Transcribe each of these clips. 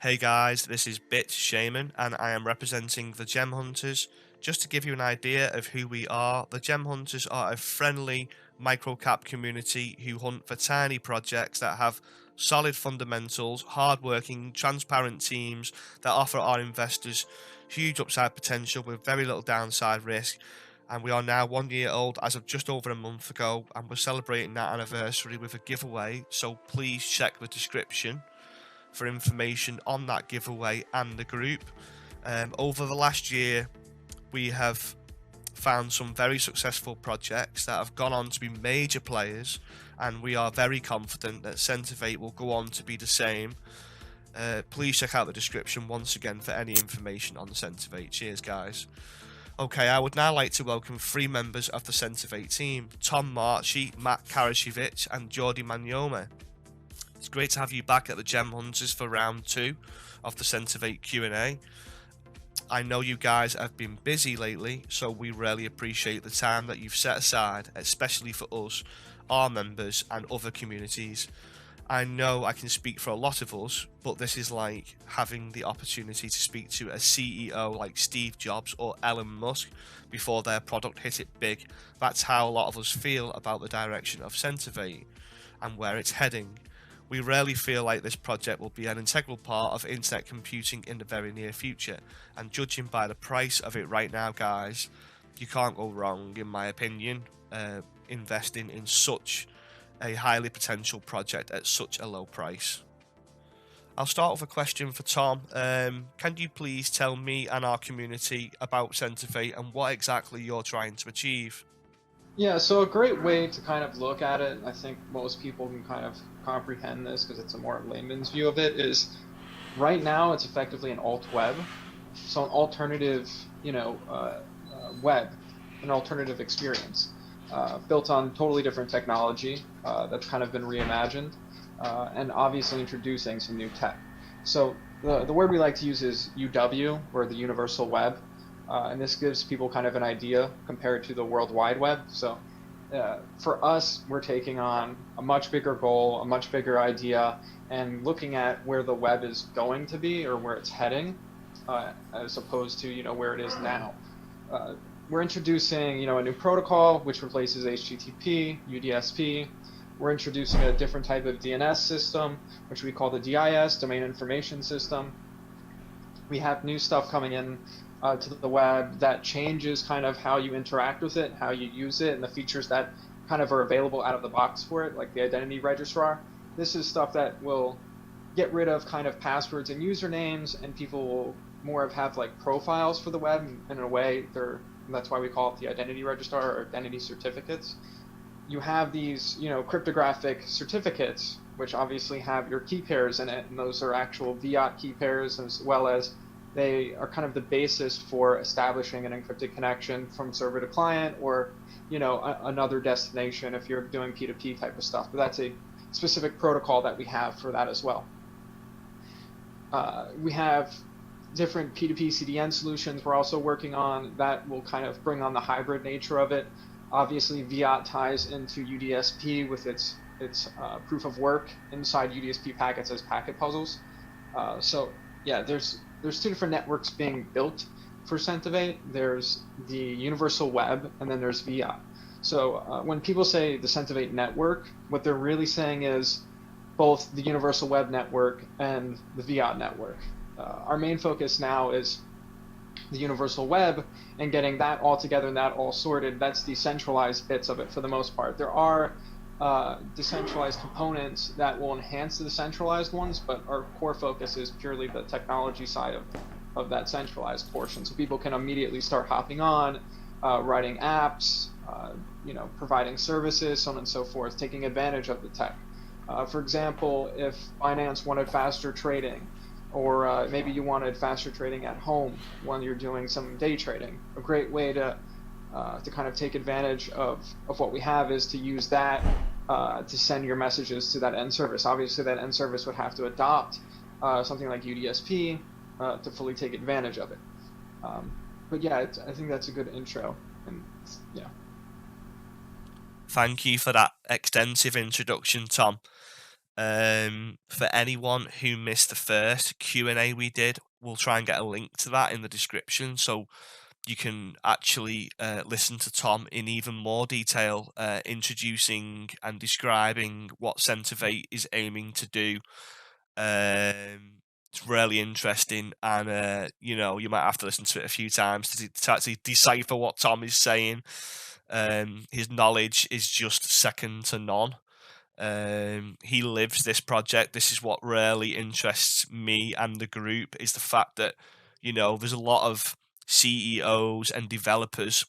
Hey guys, this is BiT Shaman, and I am representing the Gem Hunters. Just to give you an idea of who we are, the Gem Hunters are a friendly microcap community who hunt for tiny projects that have solid fundamentals, hardworking, transparent teams that offer our investors huge upside potential with very little downside risk. And we are now 1 year old as of just over a month ago, and we're celebrating that anniversary with a giveaway. So please check the description for information on that giveaway and the group. Over the last year, we have found some very successful projects that have gone on to be major players, and we are very confident that Sentivate will go on to be the same. Please check out the description once again for any information on Sentivate. Cheers, guys. Okay, I would now like to welcome 3 members of the Sentivate team: Tom Marchi, Matt Karasiewicz, and Jordy Manyoma. It's great to have you back at the Gem Hunters for round 2 of the Sentivate Q&A. I know you guys have been busy lately, so we really appreciate the time that you've set aside, especially for us, our members, and other communities. I know I can speak for a lot of us, but this is like having the opportunity to speak to a CEO like Steve Jobs or Elon Musk before their product hit it big. That's how a lot of us feel about the direction of Sentivate and where it's heading. We really feel like this project will be an integral part of internet computing in the very near future, and judging by the price of it right now, guys, you can't go wrong, in my opinion, investing in such a highly potential project at such a low price. I'll start with a question for Tom. Can you please tell me and our community about Sentivate and what exactly you're trying to achieve? Yeah, so a great way to kind of look at it, I think most people can kind of comprehend this because it's a more layman's view of it, is right now it's effectively an alt web, so an alternative, web, an alternative experience, built on totally different technology that's kind of been reimagined, and obviously introducing some new tech. So the word we like to use is UW, or the Universal Web, and this gives people kind of an idea compared to the World Wide Web. So for us, we're taking on a much bigger goal, a much bigger idea, and looking at where the web is going to be or where it's heading, as opposed to where it is now. We're introducing a new protocol which replaces HTTP, UDSP. We're introducing a different type of DNS system, which we call the DIS, Domain Information System. We have new stuff coming in to the web that changes kind of how you interact with it, how you use it, and the features that kind of are available out of the box for it, like the identity registrar. This is stuff that will get rid of kind of passwords and usernames, and people will more have like profiles for the web, and in a way that's why we call it the identity registrar or identity certificates. You have these cryptographic certificates, which obviously have your key pairs in it, and those are actual VIAT key pairs, as well as they are kind of the basis for establishing an encrypted connection from server to client, or another destination if you're doing P2P type of stuff. But that's a specific protocol that we have for that as well. We have different P2P CDN solutions we're also working on that will kind of bring on the hybrid nature of it. Obviously, VIAT ties into UDSP with its proof of work inside UDSP packets as packet puzzles. So yeah, there's 2 different networks being built for Sentivate. There's the Universal Web, and then there's VIAT. So when people say the Sentivate network, what they're really saying is both the Universal Web network and the VIAT network. Our main focus now is the Universal Web and getting that all together and that all sorted. That's the centralized bits of it for the most part. There are decentralized components that will enhance the centralized ones, but our core focus is purely the technology side of that centralized portion. So people can immediately start hopping on, writing apps, providing services, so on and so forth, taking advantage of the tech. For example, if Binance wanted faster trading, or maybe you wanted faster trading at home when you're doing some day trading, a great way to kind of take advantage of what we have is to use that to send your messages to that end service. Obviously, that end service would have to adopt something like UDSP to fully take advantage of it. But yeah, I think that's a good intro. And yeah. Thank you for that extensive introduction, Tom. For anyone who missed the first Q&A we did, we'll try and get a link to that in the description, so you can actually listen to Tom in even more detail, introducing and describing what Sentivate is aiming to do. It's really interesting, and you might have to listen to it a few times to actually decipher what Tom is saying. His knowledge is just second to none. He lives this project. This is what really interests me and the group, is the fact that there's a lot of CEOs and developers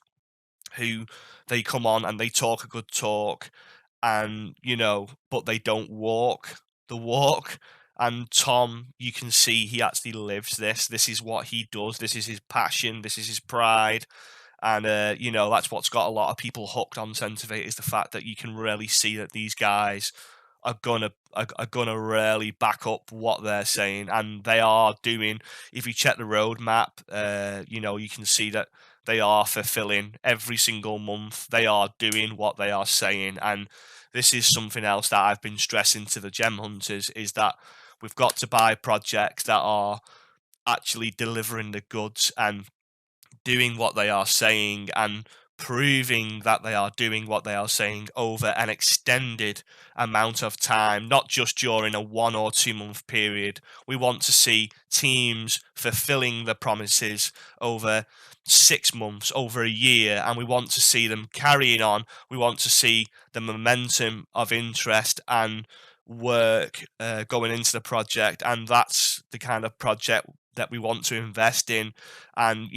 who they come on and they talk a good talk, and but they don't walk the walk. And Tom, you can see he actually lives this. This is what he does. This is his passion. This is his pride. And that's what's got a lot of people hooked on Sentivate, is the fact that you can really see that these guys are gonna really back up what they're saying, and they are doing. If you check the roadmap, you can see that they are fulfilling every single month. They are doing what they are saying, and this is something else that I've been stressing to the gem hunters, is that we've got to buy projects that are actually delivering the goods and doing what they are saying, and proving that they are doing what they are saying over an extended amount of time, not just during a 1 or 2 month period. We want to see teams fulfilling the promises over 6 months, over a year, and we want to see them carrying on. We want to see the momentum of interest and work going into the project, and that's the kind of project that we want to invest in. And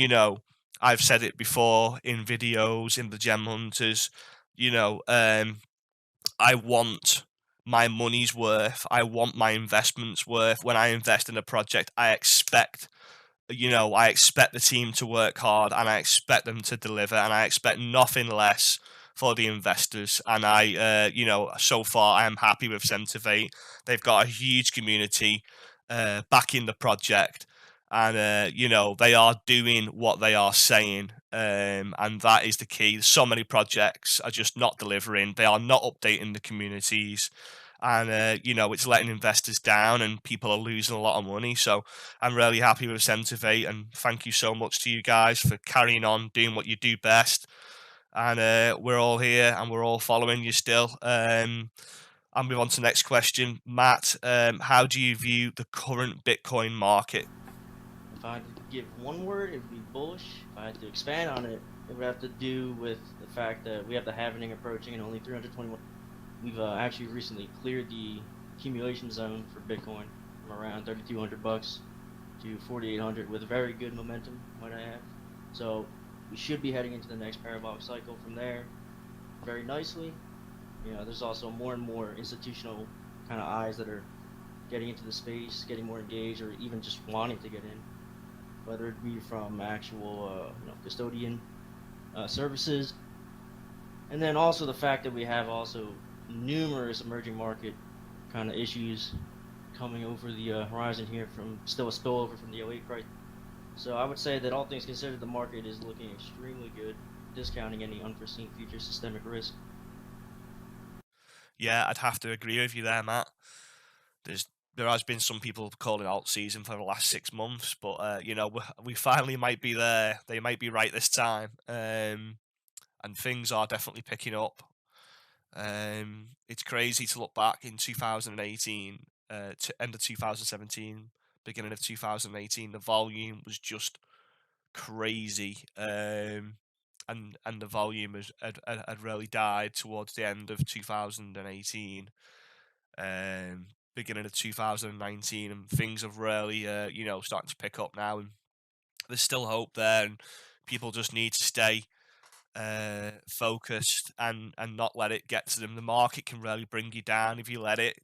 I've said it before in videos, in the Gem Hunters, I want my money's worth. I want my investment's worth. When I invest in a project, I expect the team to work hard, and I expect them to deliver, and I expect nothing less for the investors. And so far I am happy with Sentivate. They've got a huge community backing the project, and they are doing what they are saying, and that is the key. So many projects are just not delivering. They are not updating the communities, and it's letting investors down, and people are losing a lot of money. So I'm really happy with Sentivate, and thank you so much to you guys for carrying on doing what you do best. And we're all here, and we're all following you still. I'll move on to the next question. Matt, how do you view the current Bitcoin market? If I had to give one word, it would be bullish. If I had to expand on it, it would have to do with the fact that we have the halving approaching and only 321. We've actually recently cleared the accumulation zone for Bitcoin from around 3,200 bucks to 4,800 with very good momentum, might I add. So we should be heading into the next parabolic cycle from there very nicely. There's also more and more institutional kind of eyes that are getting into the space, getting more engaged, or even just wanting to get in, whether it be from actual custodian services, and then also the fact that we have also numerous emerging market kind of issues coming over the horizon here, from still a spillover from the '08 crisis. So I would say that all things considered, the market is looking extremely good, discounting any unforeseen future systemic risk. Yeah, I'd have to agree with you there, Matt. There has been some people calling alt season for the last 6 months, but we finally might be there. They might be right this time, and things are definitely picking up. It's crazy to look back in 2018, to end of 2017, beginning of 2018. The volume was just crazy, and the volume had really died towards the end of 2018, beginning of 2019, and things have really starting to pick up now, and there's still hope there, and people just need to stay focused, and not let it get to them. The market can really bring you down if you let it.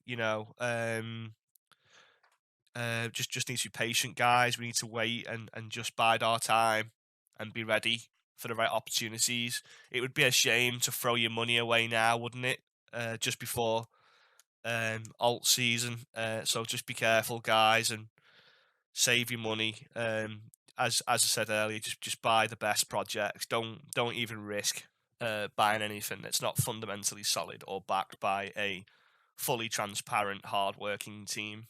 Just need to be patient, guys. We need to wait, and just bide our time and be ready for the right opportunities. It would be a shame to throw your money away now, wouldn't it? Just before alt season. So just be careful, guys, and save your money. As I said earlier, just buy the best projects. Don't even risk buying anything that's not fundamentally solid or backed by a fully transparent, hardworking team.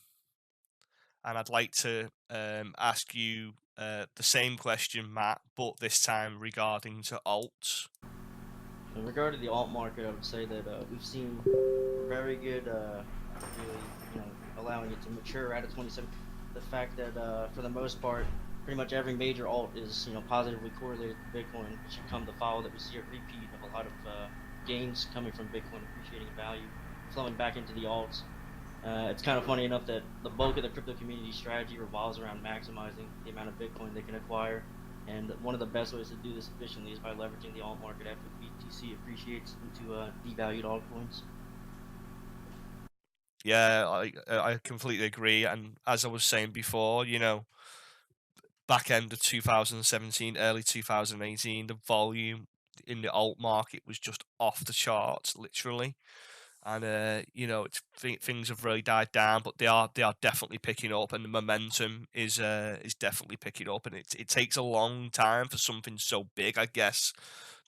And I'd like to ask you the same question, Matt, but this time regarding to alts. In regard to the alt market, I would say that we've seen very good, really, allowing it to mature out of 27. The fact that for the most part, pretty much every major alt is positively correlated to Bitcoin, which should come to follow that we see a repeat of a lot of gains coming from Bitcoin appreciating in value, flowing back into the alts. It's kind of funny enough that the bulk of the crypto community strategy revolves around maximizing the amount of Bitcoin they can acquire. And one of the best ways to do this efficiently is by leveraging the alt market after BTC appreciates into devalued altcoins. Yeah, I completely agree. And as I was saying before, back end of 2017, early 2018, the volume in the alt market was just off the charts, literally. And things have really died down, but they are definitely picking up, and the momentum is definitely picking up. And it takes a long time for something so big, I guess,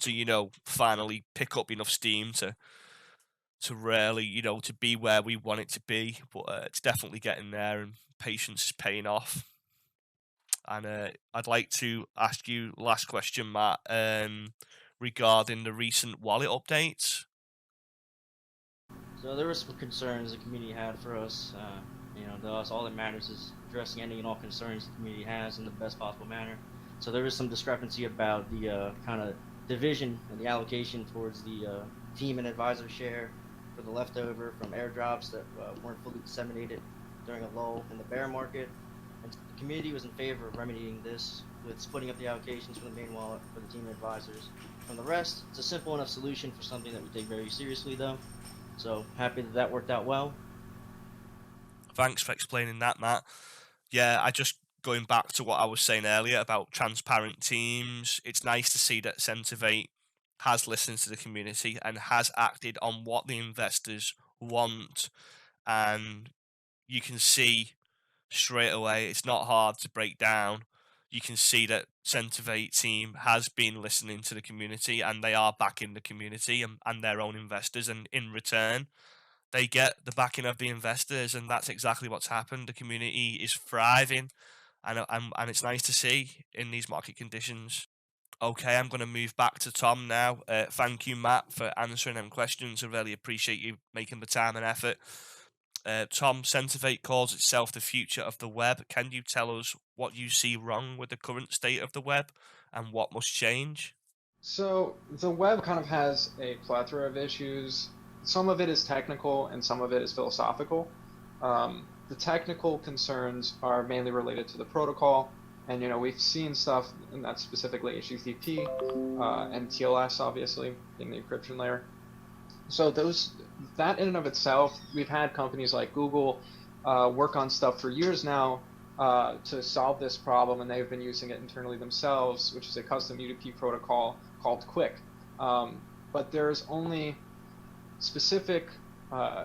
to finally pick up enough steam to really to be where we want it to be. But it's definitely getting there, and patience is paying off. And I'd like to ask you last question, Matt, regarding the recent wallet updates. So there were some concerns the community had for us. To us, all that matters is addressing any and all concerns the community has in the best possible manner. So there was some discrepancy about the kind of division and the allocation towards the team and advisor share for the leftover from airdrops that weren't fully disseminated during a lull in the bear market. And the community was in favor of remedying this with splitting up the allocations from the main wallet for the team and advisors. From the rest, it's a simple enough solution for something that we take very seriously, though. So happy that worked out well. Thanks for explaining that, Matt. Yeah, I just going back to what I was saying earlier about transparent teams. It's nice to see that Sentivate has listened to the community and has acted on what the investors want, and you can see straight away, it's not hard to break down. You can see that Sentivate team has been listening to the community, and they are backing the community and their own investors, and in return they get the backing of the investors, and that's exactly what's happened. The community is thriving, and it's nice to see in these market conditions. Okay, I'm going to move back to Tom now. Thank you, Matt, for answering them questions. I really appreciate you making the time and effort. Tom, Sentivate calls itself the future of the web. Can you tell us what you see wrong with the current state of the web and what must change? So the web kind of has a plethora of issues. Some of it is technical and some of it is philosophical. The technical concerns are mainly related to the protocol, and we've seen stuff, and that's specifically HTTP and TLS, obviously being the encryption layer. So that in and of itself, we've had companies like Google work on stuff for years now to solve this problem, and they've been using it internally themselves, which is a custom UDP protocol called Quick. But there's only specific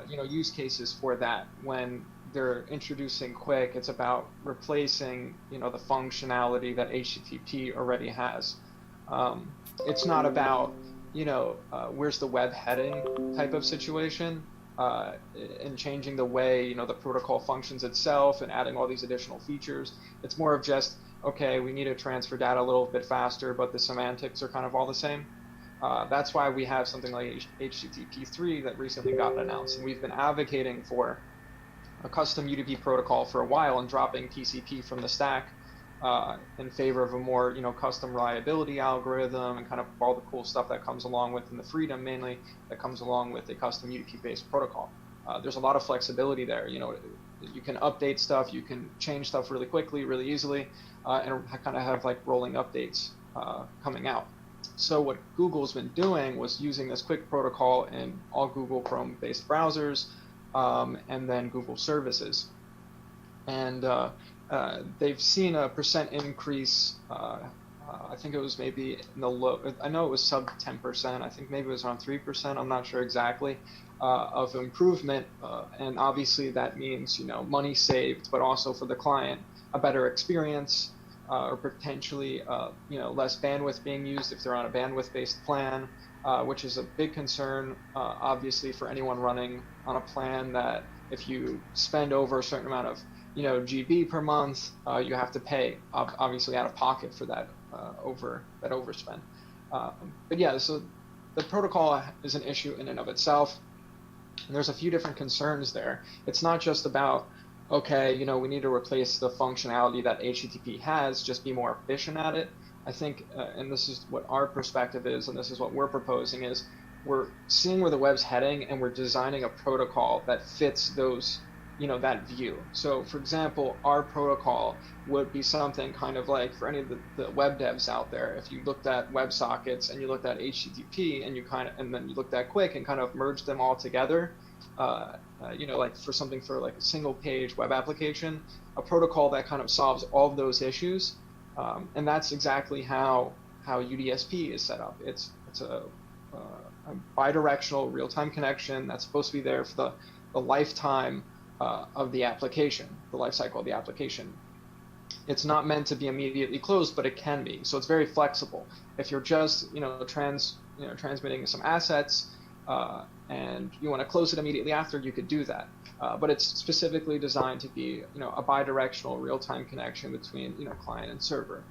use cases for that. When they're introducing Quick, it's about replacing the functionality that HTTP already has. It's not about where's the web heading type of situation, and changing the way the protocol functions itself and adding all these additional features. It's more of just, okay, we need to transfer data a little bit faster, but the semantics are kind of all the same. That's why we have something like HTTP3 that recently got announced, and we've been advocating for a custom UDP protocol for a while and dropping TCP from the stack in favor of a more custom reliability algorithm and kind of all the cool stuff that comes along with, and the freedom mainly that comes along with a custom UDP based protocol. There's a lot of flexibility there. You can update stuff, you can change stuff really quickly, really easily, and kind of have like rolling updates coming out. So what Google's been doing was using this Quick protocol in all Google Chrome based browsers, and then Google services. And they've seen a % increase. I think it was maybe in the low, I know it was sub 10%. I think maybe it was around 3%. I'm not sure exactly, of improvement. And obviously that means, money saved, but also for the client, a better experience, or potentially less bandwidth being used if they're on a bandwidth-based plan, which is a big concern, obviously, for anyone running on a plan that if you spend over a certain amount of GB per month, you have to pay obviously out of pocket for that overspend. But yeah, so the protocol is an issue in and of itself. And there's a few different concerns there. It's not just about, okay, we need to replace the functionality that HTTP has, just be more efficient at it. I think, and this is what our perspective is, and this is what we're proposing, is we're seeing where the web's heading, and we're designing a protocol that fits those, that view. So, for example, our protocol would be something kind of like, for any of the web devs out there, if you looked at WebSockets and you looked at HTTP and then you looked at Quick and kind of merged them all together, like for something for like a single page web application, a protocol that kind of solves all of those issues. And that's exactly how UDSP is set up. It's a bidirectional real-time connection that's supposed to be there for the lifetime of the application, the life cycle of the application. It's not meant to be immediately closed, but it can be. So it's very flexible. If you're just transmitting some assets and you want to close it immediately after, you could do that. But it's specifically designed to be a bidirectional real-time connection between client and server.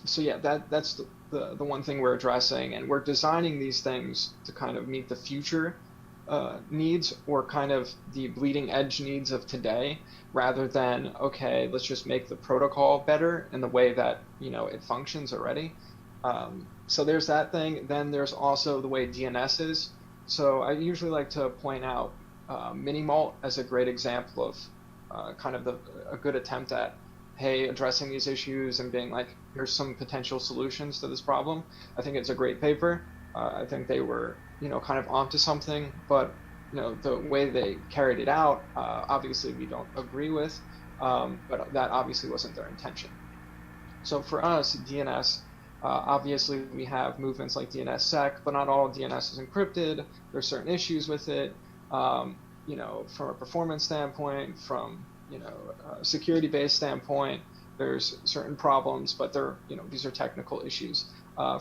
So yeah, that's the one thing we're addressing, and we're designing these things to kind of meet the future needs, or kind of the bleeding edge needs of today, rather than, okay, let's just make the protocol better in the way that it functions already. So there's that thing. Then there's also the way DNS is. So I usually like to point out Minimalt as a great example of kind of a good attempt at, hey, addressing these issues and being like, here's some potential solutions to this problem. I think it's a great paper. I think they were kind of onto something, but the way they carried it out, obviously we don't agree with, but that obviously wasn't their intention. So for us, DNS, obviously we have movements like DNSSEC, but not all DNS is encrypted. There's certain issues with it, from a performance standpoint, from a security-based standpoint. There's certain problems, but these are technical issues.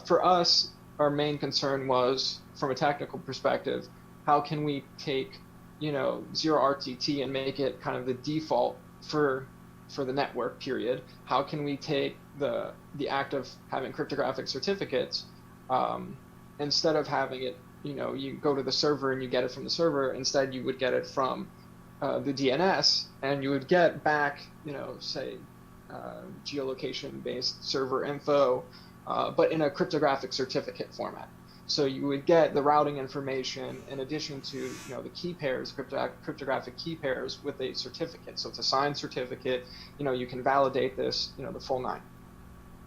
For us, our main concern was, from a technical perspective, how can we take zero RTT and make it kind of the default for the network, period? How can we take the act of having cryptographic certificates, instead of having it, you go to the server and you get it from the server, instead you would get it from the DNS, and you would get back, say, geolocation-based server info, but in a cryptographic certificate format. So you would get the routing information in addition to the key pairs, cryptographic key pairs, with a certificate. So it's a signed certificate. You can validate this, the full 9,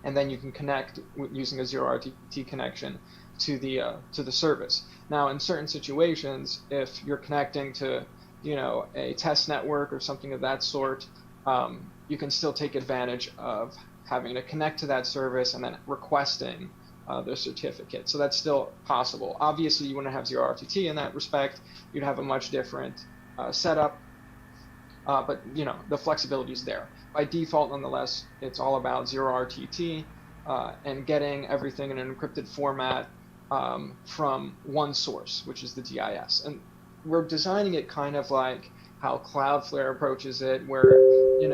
and then you can connect using a zero RTT connection to the service. Now, in certain situations, if you're connecting to a test network or something of that sort, you can still take advantage of having to connect to that service and then requesting the certificate. So that's still possible. Obviously, you wouldn't have zero RTT in that respect. You'd have a much different setup, but the flexibility is there. By default, nonetheless, it's all about zero RTT and getting everything in an encrypted format from one source, which is the GIS. And we're designing it kind of like how Cloudflare approaches it, where you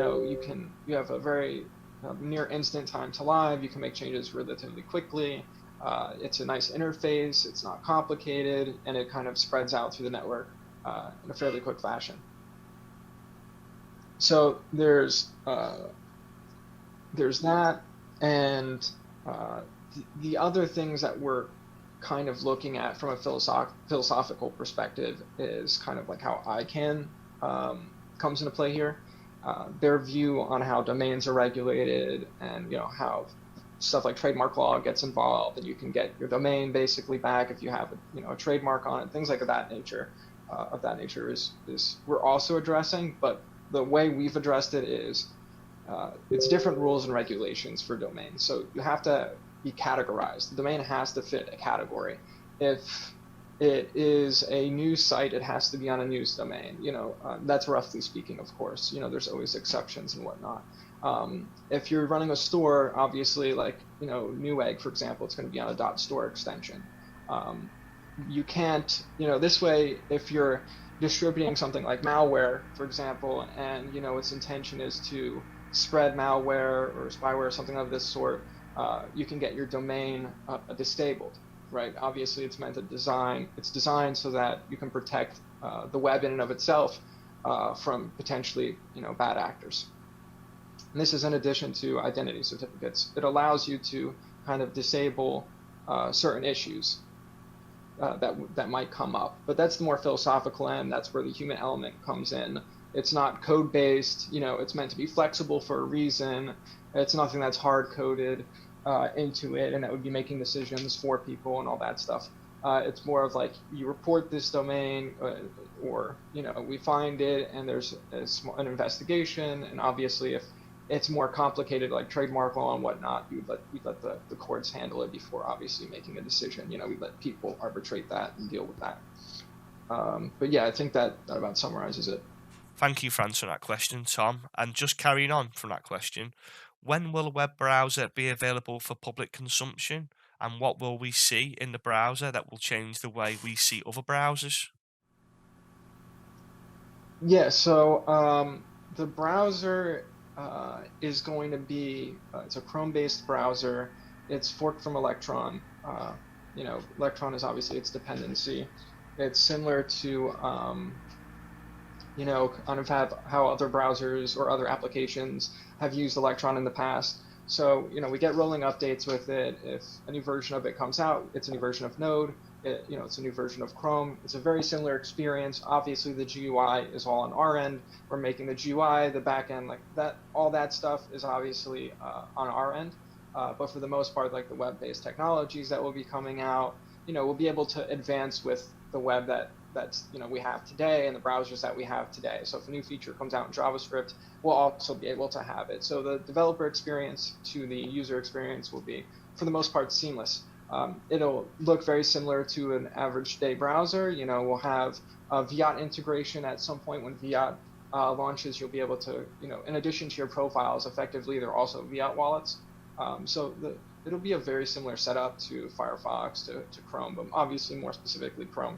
have a very near instant time to live. You can make changes relatively quickly. It's a nice interface. It's not complicated, and it kind of spreads out through the network in a fairly quick fashion. So there's that, and the other things that we're kind of looking at from a philosophical perspective is kind of like how ICANN comes into play here. Their view on how domains are regulated, and how stuff like trademark law gets involved, and you can get your domain basically back if you have a trademark on it. Things like that nature is we're also addressing, but the way we've addressed it is it's different rules and regulations for domains. So you have to be categorized. The domain has to fit a category. If it is a news site, it has to be on a news domain. That's roughly speaking, of course. There's always exceptions and whatnot. If you're running a store, obviously, like Newegg, for example, it's going to be on a .store extension. You can't, this way, if you're distributing something like malware, for example, and its intention is to spread malware or spyware or something of this sort, you can get your domain disabled, right? Obviously, it's designed so that you can protect the web in and of itself from potentially bad actors. And this is in addition to identity certificates. It allows you to kind of disable certain issues that might come up. But that's the more philosophical end. That's where the human element comes in. It's not code-based. It's meant to be flexible for a reason. It's nothing that's hard-coded into it, and that would be making decisions for people and all that stuff. It's more of like you report this domain, or we find it, and there's an investigation. And obviously, if it's more complicated, like trademark law and whatnot, we let the courts handle it before obviously making a decision. We let people arbitrate that and deal with that. But yeah, I think that about summarizes it. Thank you for answering that question, Tom. And just carrying on from that question, when will a web browser be available for public consumption? And what will we see in the browser that will change the way we see other browsers? Yeah, so the browser is going to be, it's a Chrome-based browser. It's forked from Electron. Electron is obviously its dependency. It's similar to, kind of how other browsers or other applications have used Electron in the past. So, we get rolling updates with it. If a new version of it comes out, it's a new version of Node. It's a new version of Chrome. It's a very similar experience. Obviously, the GUI is all on our end. We're making the GUI, the back end, like that. All that stuff is obviously on our end. But for the most part, like the web-based technologies that will be coming out, we'll be able to advance with the web that's we have today and the browsers that we have today. So if a new feature comes out in JavaScript, we'll also be able to have it. So the developer experience to the user experience will be, for the most part, seamless. It'll look very similar to an average day browser. We'll have a Viat integration at some point. When Viat launches, you'll be able to, in addition to your profiles, effectively, they're also Viat wallets. So it'll be a very similar setup to Firefox, to Chrome, but obviously more specifically Chrome.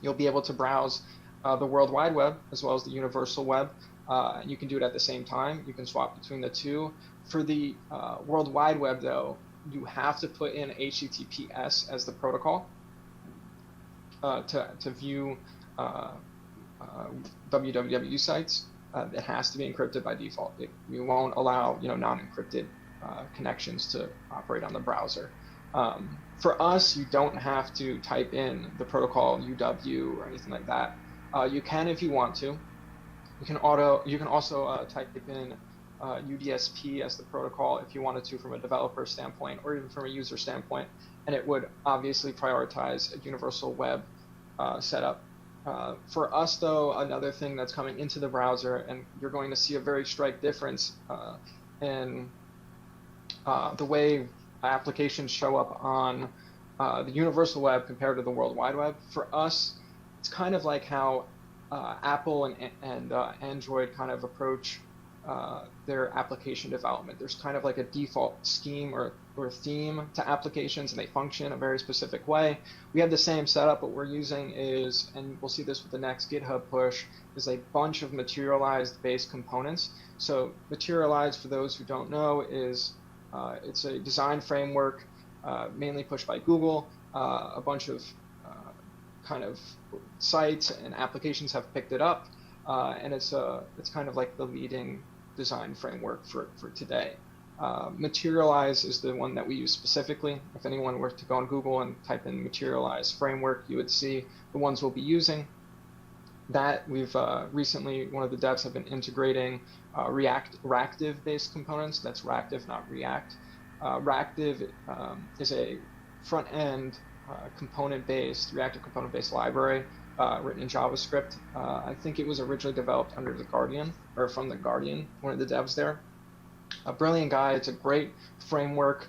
You'll be able to browse the World Wide Web as well as the Universal Web. You can do it at the same time. You can swap between the two. For the World Wide Web, though, you have to put in HTTPS as the protocol to view www sites. It has to be encrypted by default. We won't allow non-encrypted connections to operate on the browser. For us, you don't have to type in the protocol UW or anything like that. You can if you want to. You can also type in UDSP as the protocol if you wanted to, from a developer standpoint or even from a user standpoint, and it would obviously prioritize a universal web setup. For us, though, another thing that's coming into the browser, and you're going to see a very strike difference in the way applications show up on the universal web compared to the World Wide Web. For us, it's kind of like how Apple and Android kind of approach their application development. There's kind of like a default scheme or theme to applications, and they function a very specific way. We have the same setup. What we're using is, and we'll see this with the next GitHub push, is a bunch of materialized based components. So materialized, for those who don't know, is it's a design framework mainly pushed by Google. A bunch of kind of sites and applications have picked it up, and it's kind of like the leading design framework for today. Materialize is the one that we use specifically. If anyone were to go on Google and type in Materialize framework, you would see the ones we'll be using. That we've recently, one of the devs have been integrating Reactive-based components. That's Reactive, not React. Reactive is a front-end component-based, reactive component-based library written in JavaScript. I think it was originally developed under The Guardian, or from The Guardian, one of the devs there. A brilliant guy. It's a great framework.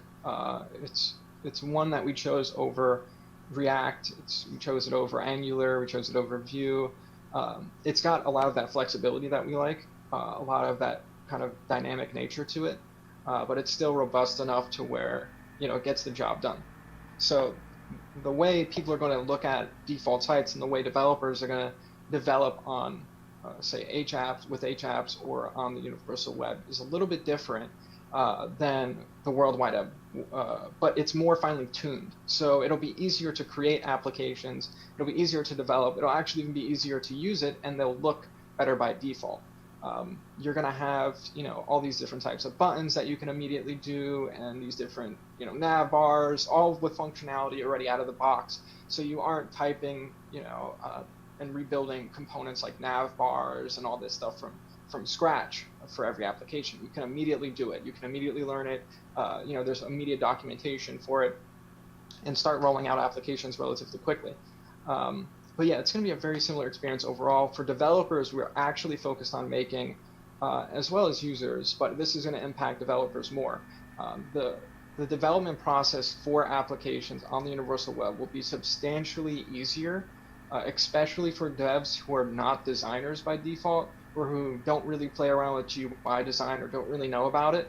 It's one that we chose over React. We chose it over Angular. We chose it over Vue. It's got a lot of that flexibility that we like, a lot of that kind of dynamic nature to it, but it's still robust enough to where, it gets the job done. So the way people are going to look at default sites and the way developers are going to develop on, say, HApps or on the universal web is a little bit different than the World Wide Web, but it's more finely tuned. So it'll be easier to create applications. It'll be easier to develop. It'll actually even be easier to use it, and they'll look better by default. You're going to have, all these different types of buttons that you can immediately do, and these different, nav bars, all with functionality already out of the box. So you aren't typing, and rebuilding components like nav bars and all this stuff from scratch for every application. You can immediately do it. You can immediately learn it. There's immediate documentation for it, and start rolling out applications relatively quickly. But yeah, it's going to be a very similar experience overall. For developers, we're actually focused on making, as well as users, but this is going to impact developers more. The development process for applications on the universal web will be substantially easier, especially for devs who are not designers by default, or who don't really play around with GUI design or don't really know about it.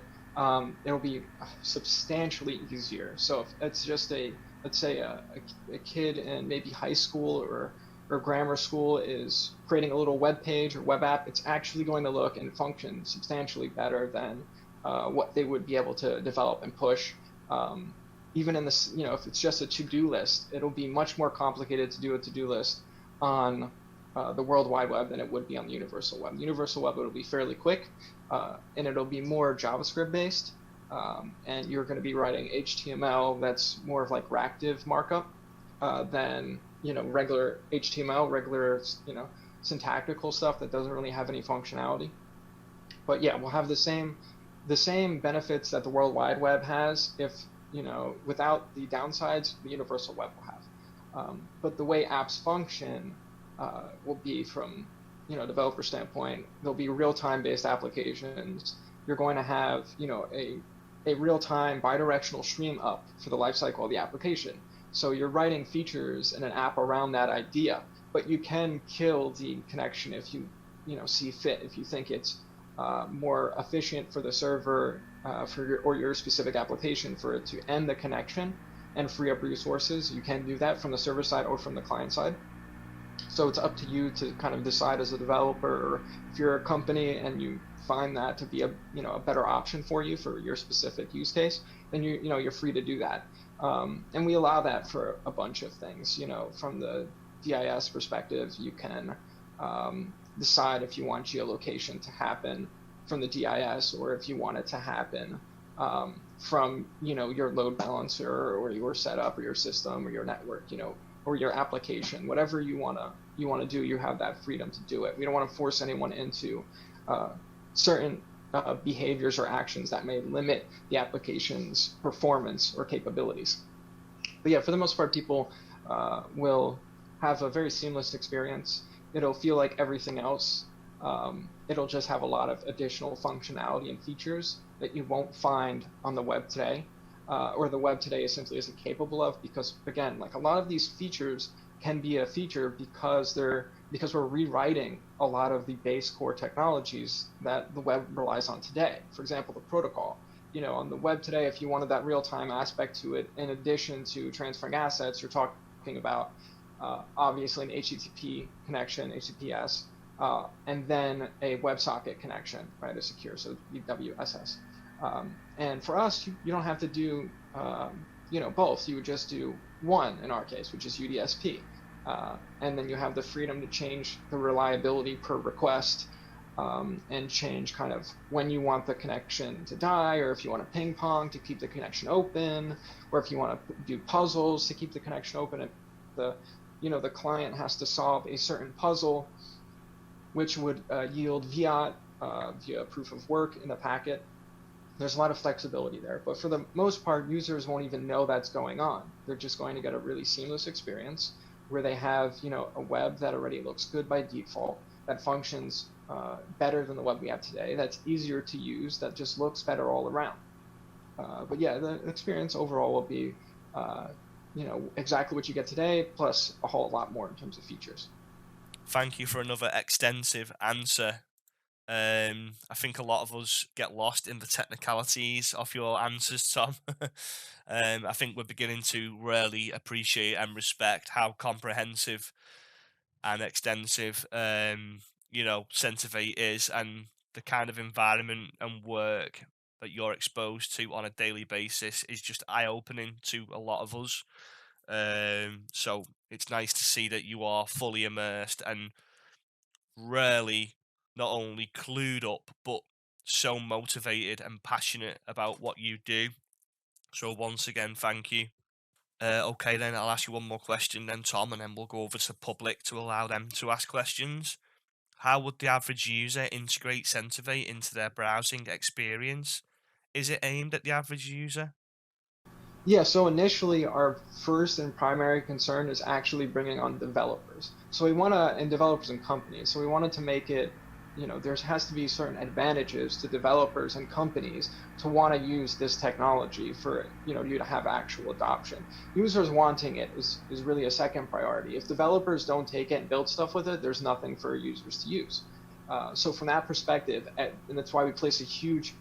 It'll be substantially easier. So if it's just let's say a kid in maybe high school or grammar school is creating a little web page or web app, it's actually going to look and function substantially better than what they would be able to develop and push. Even in this, if it's just a to-do list, it'll be much more complicated to do a to-do list on the World Wide Web than it would be on the universal web. The universal web, it'll be fairly quick, and it'll be more JavaScript based, and you're going to be writing HTML that's more of like reactive markup than regular HTML, regular syntactical stuff that doesn't really have any functionality. But yeah, we'll have the same benefits that the World Wide Web has, if without the downsides the universal web will have. But the way apps function will be, from developer standpoint, there'll be real-time based applications. You're going to have a real-time bidirectional stream up for the lifecycle of the application. So you're writing features in an app around that idea, but you can kill the connection if you see fit, if you think it's more efficient for the server for your specific application for it to end the connection and free up resources. You can do that from the server side or from the client side. So it's up to you to kind of decide as a developer, or if you're a company and you find that to be a better option for you for your specific use case, then you're free to do that. And we allow that for a bunch of things. From the DIS perspective, you can decide if you want geolocation to happen from the DIS, or if you want it to happen from your load balancer or your setup or your system or your network, or your application. Whatever you want to do, you have that freedom to do it. We don't want to force anyone into certain behaviors or actions that may limit the application's performance or capabilities. But yeah, for the most part, people will have a very seamless experience. It'll feel like everything else. It'll just have a lot of additional functionality and features that you won't find on the web today, or the web today simply isn't capable of, because again, like a lot of these features can be a feature because we're rewriting a lot of the base core technologies that the web relies on today. For example, the protocol. On the web today, if you wanted that real-time aspect to it, in addition to transferring assets, you're talking about obviously an HTTP connection, HTTPS, and then a WebSocket connection, right, a secure, so WSS. And for us, you don't have to do both. You would just do one in our case, which is UDSP. And then you have the freedom to change the reliability per request, and change kind of when you want the connection to die, or if you want to ping pong to keep the connection open, or if you want to do puzzles to keep the connection open. If the client has to solve a certain puzzle, which would yield fiat via proof of work in the packet. There's a lot of flexibility there, but for the most part, users won't even know that's going on. They're just going to get a really seamless experience where they have, a web that already looks good by default, that functions better than the web we have today, that's easier to use, that just looks better all around. But yeah, the experience overall will be exactly what you get today, plus a whole lot more in terms of features. Thank you for another extensive answer. I think a lot of us get lost in the technicalities of your answers, Tom. I think we're beginning to really appreciate and respect how comprehensive and extensive, Sentivate is, and the kind of environment and work that you're exposed to on a daily basis is just eye-opening to a lot of us. So it's nice to see that you are fully immersed and really not only clued up, but so motivated and passionate about what you do. So once again, thank you. Okay, then I'll ask you one more question, then Tom, and then we'll go over to public to allow them to ask questions. How would the average user integrate Sentivate into their browsing experience? Is it aimed at the average user? Yeah, so initially our first and primary concern is actually bringing on developers. So we want to, and developers and companies. So we wanted to make it, there has to be certain advantages to developers and companies to want to use this technology for, you to have actual adoption. Users wanting it is really a second priority. If developers don't take it and build stuff with it, there's nothing for users to use. So from that perspective, and that's why we place a huge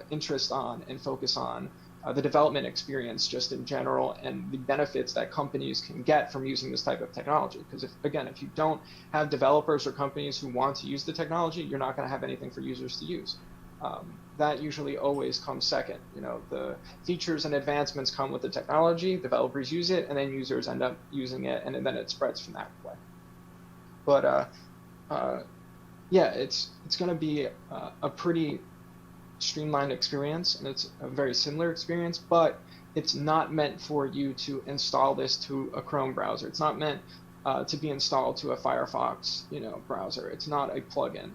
interest on and focus on the development experience just in general and the benefits that companies can get from using this type of technology. Because if you don't have developers or companies who want to use the technology, you're not going to have anything for users to use. That usually always comes second. The features and advancements come with the technology, developers use it, and then users end up using it, and then it spreads from that way. But yeah, it's going to be a pretty streamlined experience, and it's a very similar experience, but it's not meant for you to install this to a Chrome browser. It's not meant to be installed to a Firefox, browser. It's not a plugin.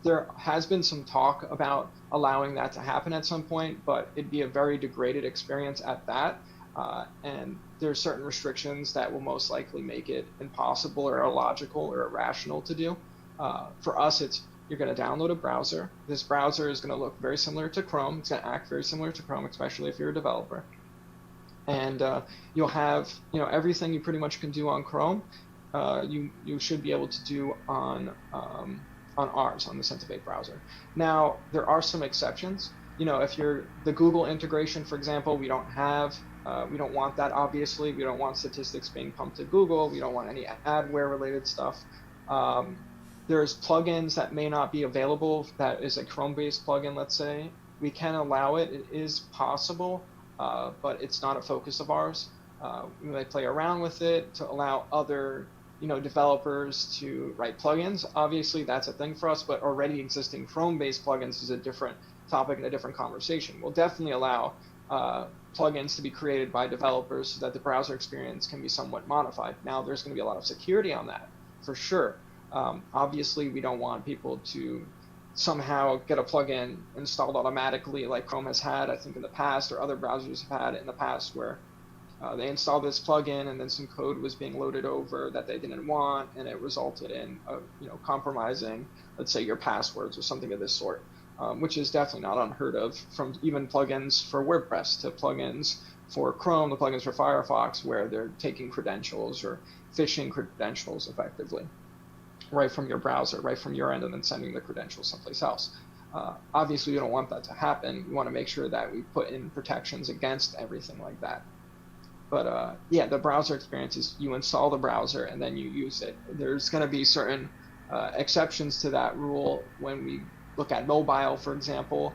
There has been some talk about allowing that to happen at some point, but it'd be a very degraded experience at that. And there's certain restrictions that will most likely make it impossible or illogical or irrational to do. For us, you're going to download a browser. This browser is going to look very similar to Chrome. It's going to act very similar to Chrome, especially if you're a developer. And you'll have, everything you pretty much can do on Chrome, you should be able to do on ours, on the Sentivate browser. Now, there are some exceptions. If you're the Google integration, for example, we don't want that, obviously. We don't want statistics being pumped to Google. We don't want any adware related stuff. There's plugins that may not be available. That is a Chrome-based plugin, let's say. We can allow it. It is possible, but it's not a focus of ours. We might play around with it to allow other, developers to write plugins. Obviously, that's a thing for us, but already existing Chrome-based plugins is a different topic and a different conversation. We'll definitely allow plugins to be created by developers so that the browser experience can be somewhat modified. Now, there's going to be a lot of security on that, for sure. Obviously, we don't want people to somehow get a plugin installed automatically like Chrome has had, I think, in the past, or other browsers have had in the past, where they installed this plugin and then some code was being loaded over that they didn't want, and it resulted in compromising, let's say, your passwords or something of this sort, which is definitely not unheard of, from even plugins for WordPress to plugins for Chrome, the plugins for Firefox, where they're taking credentials or phishing credentials effectively right from your browser, right from your end, and then sending the credentials someplace else. Obviously, we don't want that to happen. We want to make sure that we put in protections against everything like that. But yeah, the browser experience is you install the browser and then you use it. There's going to be certain exceptions to that rule when we look at mobile, for example.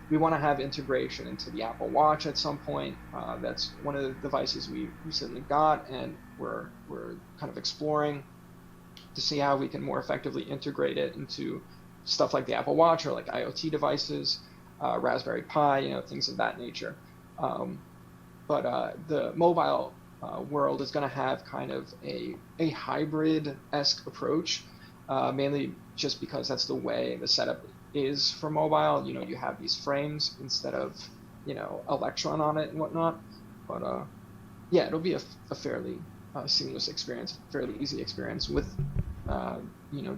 We want to have integration into the Apple Watch at some point. That's one of the devices we recently got, and we're kind of exploring to see how we can more effectively integrate it into stuff like the Apple Watch or like IoT devices, Raspberry Pi, things of that nature. But the mobile world is going to have kind of a hybrid-esque approach, mainly just because that's the way the setup is for mobile. You have these frames instead of, Electron on it and whatnot. But yeah, it'll be a fairly seamless experience, fairly easy experience with,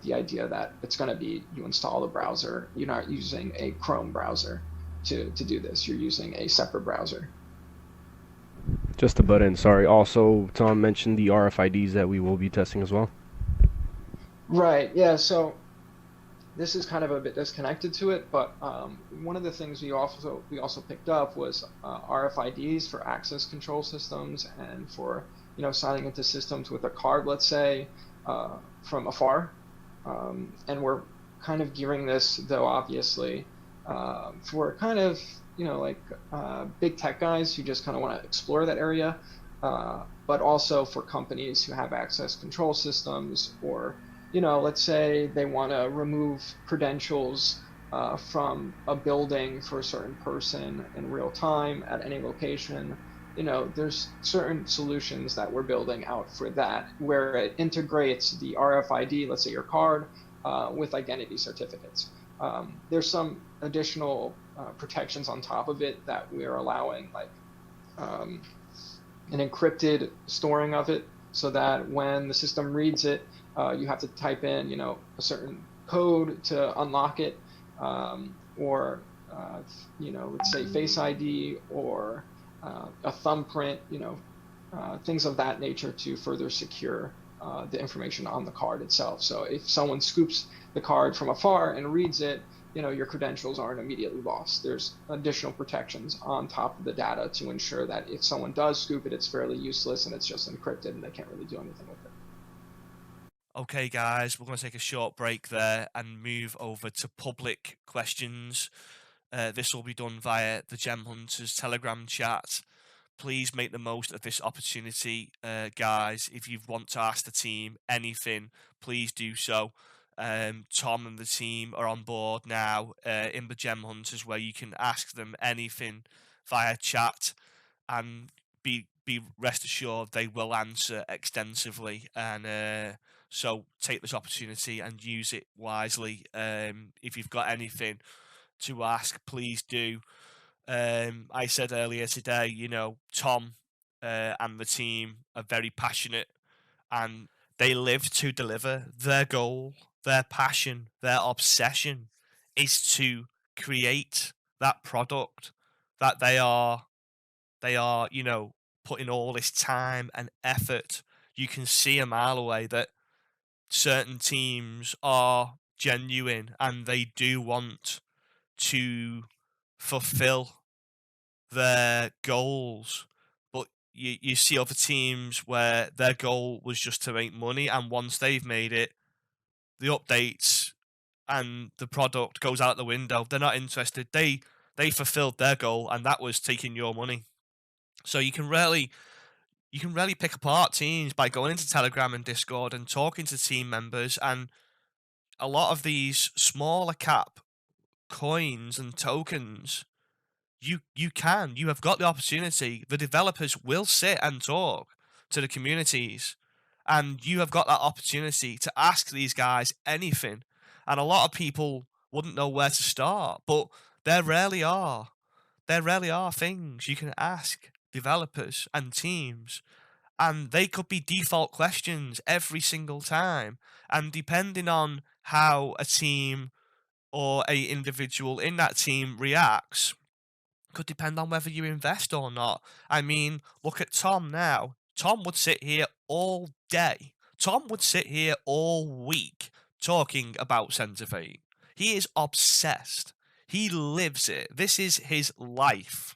the idea that it's going to be you install the browser. You're not using a Chrome browser to do this. You're using a separate browser. Just to butt in, sorry. Also, Tom mentioned the RFIDs that we will be testing as well. Right. Yeah. So this is kind of a bit disconnected to it, but one of the things we also picked up was RFIDs for access control systems and for signing into systems with a card, let's say, from afar. And we're kind of gearing this, though, obviously, for kind of like big tech guys who just kind of want to explore that area, but also for companies who have access control systems, or let's say they want to remove credentials from a building for a certain person in real time at any location. There's certain solutions that we're building out for that, where it integrates the RFID, let's say your card, with identity certificates. There's some additional protections on top of it that we're allowing, like um, an encrypted storing of it, so that when the system reads it, you have to type in, a certain code to unlock it, or let's say Face ID, or a thumbprint, things of that nature to further secure the information on the card itself. So if someone scoops the card from afar and reads it, your credentials aren't immediately lost. There's additional protections on top of the data to ensure that if someone does scoop it, it's fairly useless and it's just encrypted and they can't really do anything with it. Okay, guys, we're going to take a short break there and move over to public questions. This will be done via the Gem Hunters Telegram chat. Please make the most of this opportunity, guys. If you want to ask the team anything, please do so. Tom and the team are on board now in the Gem Hunters, where you can ask them anything via chat, and be rest assured they will answer extensively. And so take this opportunity and use it wisely. If you've got anything to ask, please do. I said earlier today, Tom and the team are very passionate, and they live to deliver. Their goal, their passion, their obsession is to create that product that they are putting all this time and effort. You can see a mile away that certain teams are genuine and they do want to fulfill their goals. But you see other teams where their goal was just to make money, and once they've made it, the updates and the product goes out the window. They're not interested. They fulfilled their goal, and that was taking your money. So you can really pick apart teams by going into Telegram and Discord and talking to team members. And a lot of these smaller cap coins and tokens, you have got the opportunity. The developers will sit and talk to the communities, and you have got that opportunity to ask these guys anything. And a lot of people wouldn't know where to start, but there rarely are. There rarely are things you can ask developers and teams, and they could be default questions every single time. And depending on how a team or a individual in that team reacts, could depend on whether you invest or not. I mean, look at Tom now. Tom would sit here all day. Tom would sit here all week talking about Sentivate. He is obsessed. He lives it. This is his life.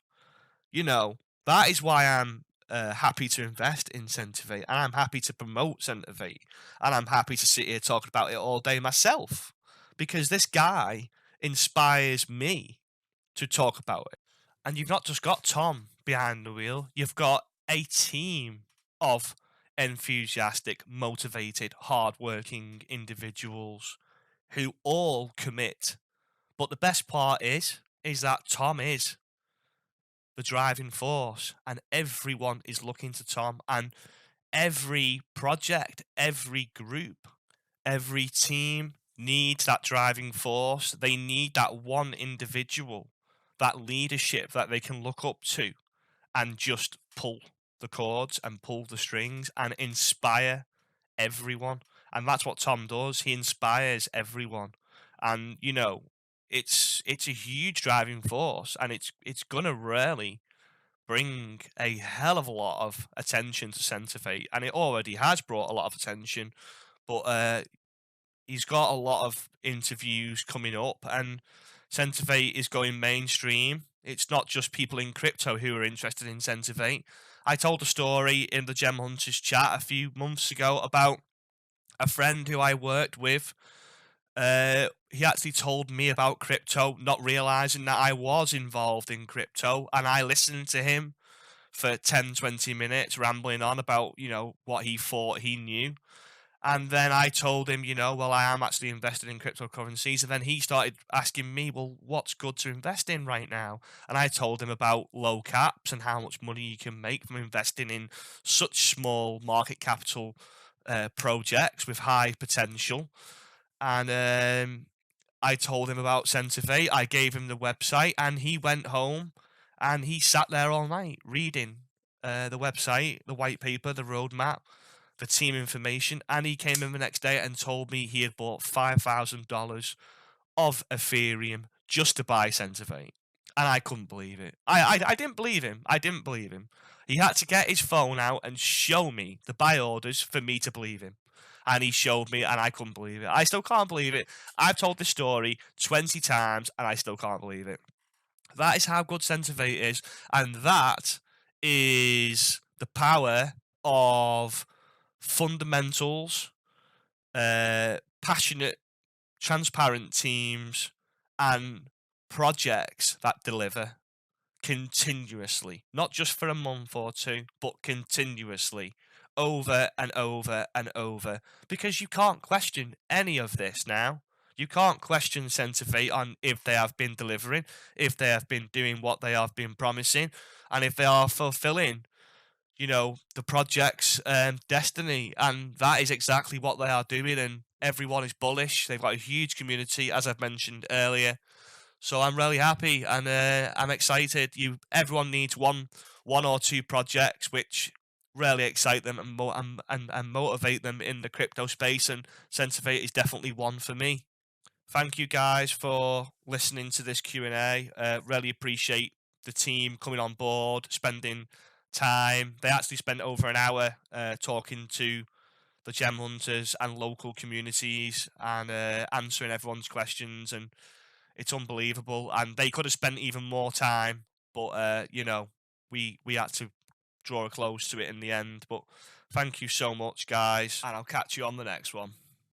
That is why I'm happy to invest in Sentivate, and I'm happy to promote Sentivate, and I'm happy to sit here talking about it all day myself, because this guy inspires me to talk about it. And you've not just got Tom behind the wheel, you've got a team of enthusiastic, motivated, hardworking individuals who all commit. But the best part is that Tom is the driving force, and everyone is looking to Tom. And every project, every group, every team needs that driving force. They need that one individual, that leadership that they can look up to and just pull the cords and pull the strings and inspire everyone. And that's what Tom does. He inspires everyone. And it's a huge driving force, and it's gonna really bring a hell of a lot of attention to Sentivate, and it already has brought a lot of attention. But he's got a lot of interviews coming up, and Sentivate is going mainstream. It's not just people in crypto who are interested in Sentivate. I told a story in the Gem Hunters chat a few months ago about a friend who I worked with. He actually told me about crypto, not realizing that I was involved in crypto, and I listened to him for 10-20 minutes rambling on about, what he thought he knew. And then I told him, well, I am actually invested in cryptocurrencies. And then he started asking me, well, what's good to invest in right now? And I told him about low caps and how much money you can make from investing in such small market capital projects with high potential. And I told him about Sentivate. I gave him the website, and he went home and he sat there all night reading the website, the white paper, the roadmap, the team information, and he came in the next day and told me he had bought $5,000 of Ethereum just to buy Sentivate. And I couldn't believe it. I didn't believe him. I didn't believe him. He had to get his phone out and show me the buy orders for me to believe him. And he showed me, and I couldn't believe it. I still can't believe it. I've told this story 20 times, and I still can't believe it. That is how good Sentivate is, and that is the power of fundamentals, passionate, transparent teams, and projects that deliver continuously, not just for a month or two, but continuously, over and over and over, because you can't question any of this now. You can't question Sentivate on if they have been delivering, if they have been doing what they have been promising, and if they are fulfilling, the project's destiny. And that is exactly what they are doing, and everyone is bullish. They've got a huge community, as I've mentioned earlier. So I'm really happy, and I'm excited. Everyone needs one or two projects which really excite them and motivate them in the crypto space, and Sentivate is definitely one for me. Thank you guys for listening to this Q&A. Really appreciate the team coming on board, spending time. They actually spent over an hour talking to the Gem Hunters and local communities and answering everyone's questions, and it's unbelievable. And they could have spent even more time, but we had to draw a close to it in the end. But thank you so much, guys, and I'll catch you on the next one.